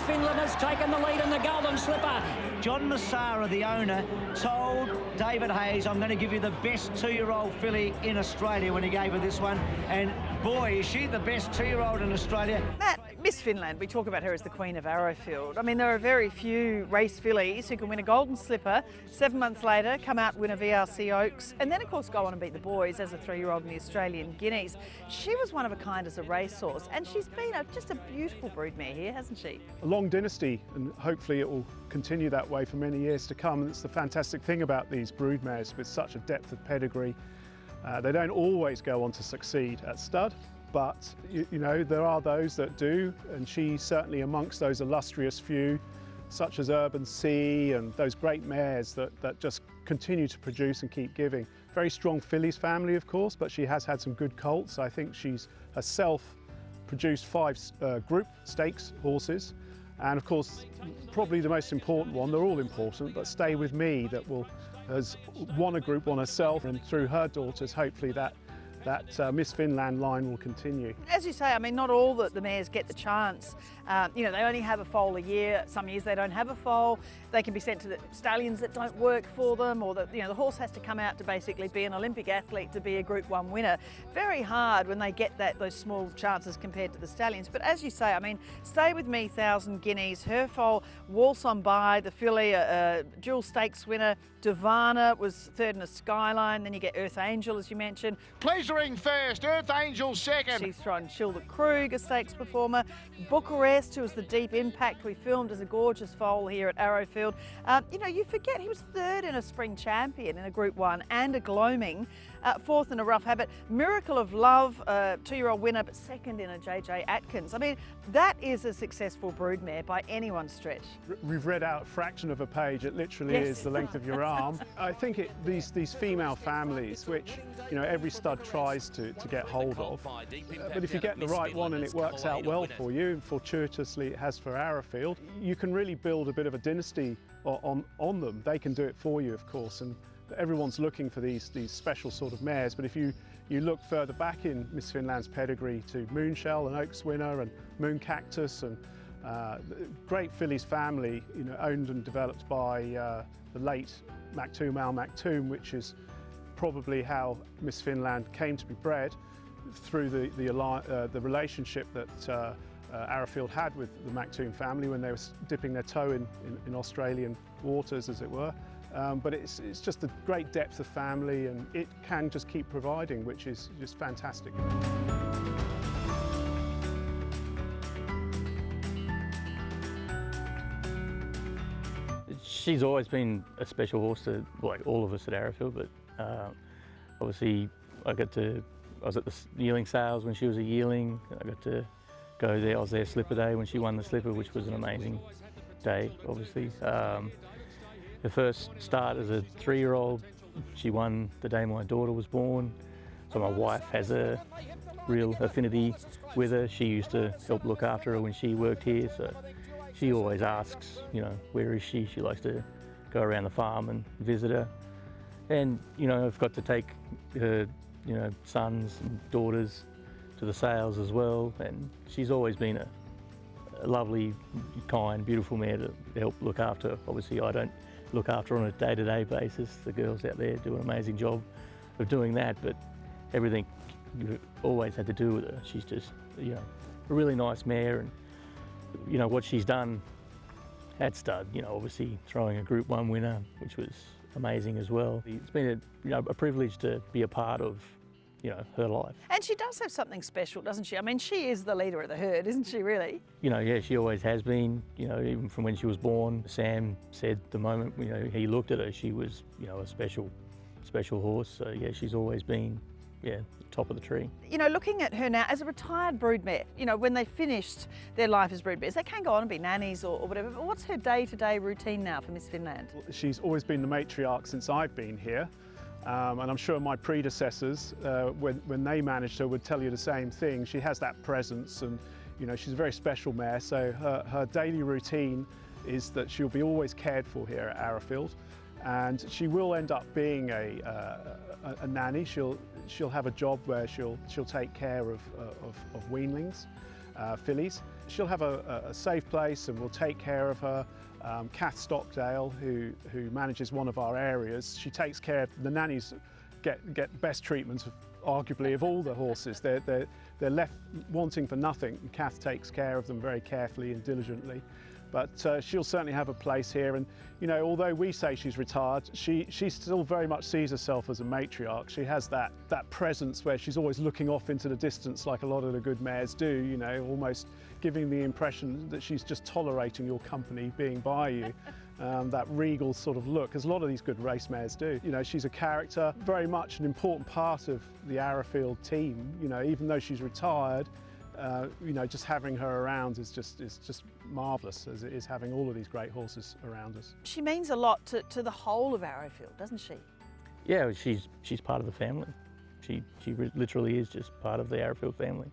Finland has taken the lead in the Golden Slipper. John Massara, the owner, told David Hayes, I'm going to give you the best 2-year-old filly in Australia when he gave her this one. And boy, is she the best 2-year-old in Australia. Matt, Miss Finland, we talk about her as the Queen of Arrowfield. I mean, there are very few race fillies who can win a Golden Slipper, 7 months later come out, win a VRC Oaks, and then of course go on and beat the boys as a 3-year-old in the Australian Guineas. She was one of a kind as a racehorse, and she's been just a beautiful broodmare here, hasn't she? A long dynasty, and hopefully it will continue that way for many years to come. And it's the fantastic thing about these broodmares with such a depth of pedigree. They don't always go on to succeed at stud, but you know, there are those that do, and she's certainly amongst those illustrious few, such as Urban Sea and those great mares that just continue to produce and keep giving. Very strong fillies family, of course, but she has had some good colts. I think she's herself produced 5 group stakes horses, and of course probably the most important one, they're all important, but Stay With Me, that has won a group one herself, and through her daughters hopefully that Miss Finland line will continue. As you say, I mean, not all the mares get the chance. You know, they only have a foal a year. Some years they don't have a foal. They can be sent to the stallions that don't work for them, or the horse has to come out to basically be an Olympic athlete to be a Group 1 winner. Very hard when they get those small chances compared to the stallions. But as you say, I mean, Stay With Me, 1,000 guineas. Her foal, Waltz On By, the filly, a dual stakes winner. Divana was 3rd in a Skyline. Then you get Earth Angel, as you mentioned. Pleasuring first, Earth Angel second. She's thrown Chill the Krug, a stakes performer. Bucharest, who was the Deep Impact we filmed as a gorgeous foal here at Arrowfield. You know, you forget he was 3rd in a Spring Champion in a Group 1 and a Gloaming, 4th in a Rough Habit. Miracle of Love, 2-year-old winner, but 2nd in a JJ Atkins. I mean, that is a successful broodmare by anyone's stretch. We've read out a fraction of a page. It literally Yes. is the length of your arm. I think these female families, which every stud tries to get hold of, but if you get the right one and it works out well for you, and fortuitously it has for Arrowfield, you can really build a bit of a dynasty on them. They can do it for you, of course, and everyone's looking for these special sort of mares. But if you look further back in Miss Finland's pedigree to Moonshell, an Oaks winner, and Moon Cactus, and great fillies family, owned and developed by the late Al Maktoum, which is probably how Miss Finland came to be bred, through the relationship that Arrowfield had with the Maktoum family when they were dipping their toe in Australian waters, as it were. But it's just a great depth of family, and it can just keep providing, which is just fantastic. She's always been a special horse to all of us at Arrowfield, but obviously I was at the yearling sales when she was a yearling. I got to go there. I was there Slipper Day when she won the Slipper, which was an amazing day, obviously. Her first start as a 3-year-old, she won the day my daughter was born. So my wife has a real affinity with her. She used to help look after her when she worked here, so she always asks, where is she? She likes to go around the farm and visit her. And, I've got to take her, sons and daughters to the sales as well. And she's always been a lovely, kind, beautiful mare to help look after her. Obviously, I don't look after her on a day-to-day basis. The girls out there do an amazing job of doing that, but everything you've always had to do with her. She's just, a really nice mare, and what she's done at stud, obviously throwing a Group 1 winner, which was amazing as well. It's been a privilege to be a part of, her life. And she does have something special, doesn't she? I mean, she is the leader of the herd, isn't she, really? Yeah, she always has been, even from when she was born. Sam said the moment, he looked at her, she was, a special horse. So yeah, she's always been, top of the tree. Looking at her now as a retired broodmare, when they finished their life as broodmares, they can go on and be nannies or whatever, but what's her day-to-day routine now for Miss Finland? She's always been the matriarch since I've been here. And I'm sure my predecessors, when they managed her, would tell you the same thing. She has that presence, and she's a very special mare. So her daily routine is that she'll be always cared for here at Arrowfield, and she will end up being a nanny. She'll have a job where she'll take care of weanlings, fillies, she'll have a safe place and we'll take care of her. Kath Stockdale, who manages one of our areas, she takes care of the nannies. Get best treatment arguably of all the horses. They're left wanting for nothing. Kath takes care of them very carefully and diligently. But she'll certainly have a place here, and you know, although we say she's retired, she still very much sees herself as a matriarch. She has that presence where she's always looking off into the distance like a lot of the good mares do, you know, almost giving the impression that she's just tolerating your company being by you. That regal sort of look, as a lot of these good race mares do. You know, she's a character, very much an important part of the Arrowfield team. You know, even though she's retired, you know, just having her around is just marvellous, as it is having all of these great horses around us. She means a lot to the whole of Arrowfield, doesn't she? Yeah, she's part of the family. She literally is just part of the Arrowfield family.